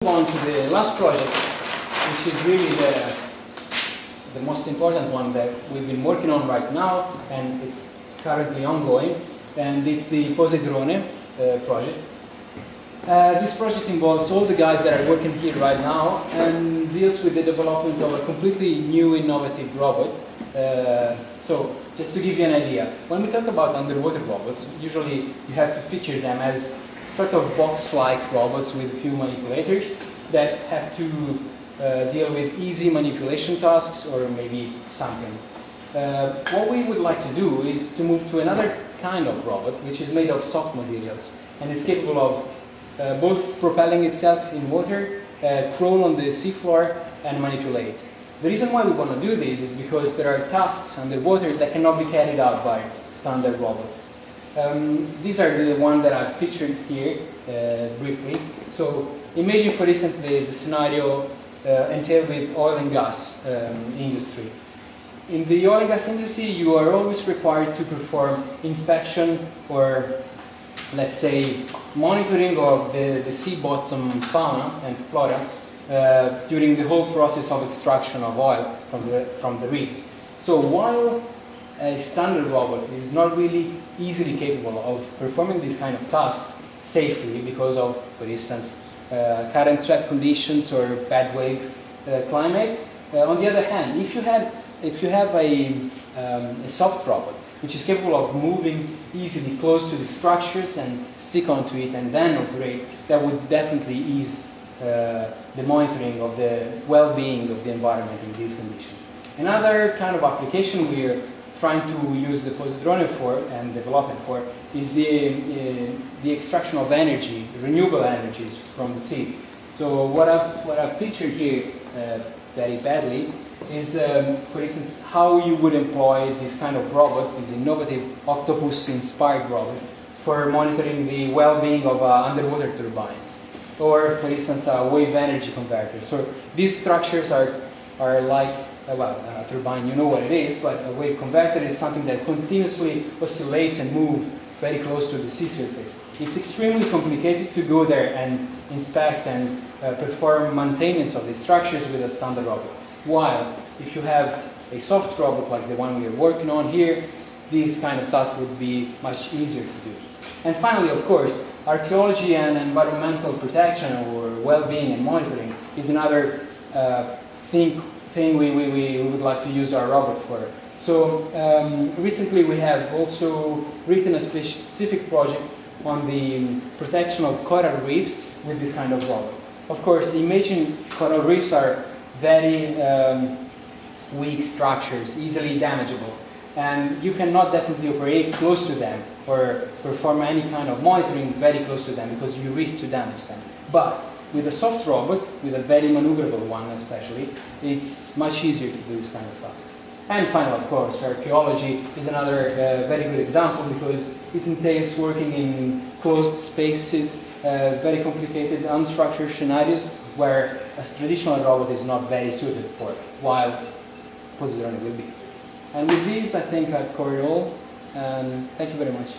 Move on to the last project, which is really the most important one that we've been working on right now, and it's currently ongoing, and it's the poseidon project. This project involves all the guys that are working here right now and deals with the development of a completely new innovative robot. So just to give you an idea, when we talk about underwater robots, usually you have to picture them as sort of box-like robots with a few manipulators that have to deal with easy manipulation tasks or maybe something. What we would like to do is to move to another kind of robot which is made of soft materials and is capable of both propelling itself in water, crawl on the seafloor and manipulate. The reason why we want to do this is because there are tasks underwater that cannot be carried out by standard robots. These are the ones that I've pictured here briefly. So imagine, for instance, the scenario entailed with oil and gas industry. In the oil and gas industry, you are always required to perform inspection or, let's say, monitoring of the sea bottom fauna and flora during the whole process of extraction of oil from the rig. So while a standard robot is not really easily capable of performing these kind of tasks safely because of, for instance, current swept conditions or bad wave climate. On the other hand, if you have a soft robot which is capable of moving easily close to the structures and stick onto it and then operate, that would definitely ease the monitoring of the well-being of the environment in these conditions. Another kind of application we're trying to use the poseidon for and develop it for is the extraction of energy, renewable energies from the sea. So what I've pictured here very badly is, for instance, how you would employ this kind of robot, this innovative octopus-inspired robot, for monitoring the well-being of underwater turbines, or, for instance, a wave energy converter. So these structures are like a turbine, you know what it is, but a wave converter is something that continuously oscillates and moves very close to the sea surface. It's extremely complicated to go there and inspect and perform maintenance of these structures with a standard robot. While if you have a soft robot like the one we are working on here, these kind of tasks would be much easier to do. And finally, of course, archaeology and environmental protection or well-being and monitoring is another thing we would like to use our robot for. So recently we have also written a specific project on the protection of coral reefs with this kind of robot. Of course, imagine coral reefs are very weak structures, easily damageable, and you cannot definitely operate close to them or perform any kind of monitoring very close to them because you risk to damage them. But with a soft robot, with a very maneuverable one especially, it's much easier to do this kind of tasks. And finally, of course, archaeology is another very good example because it entails working in closed spaces, very complicated, unstructured scenarios where a traditional robot is not very suited for, while poseidon will be. And with these, I think I've covered all, and thank you very much.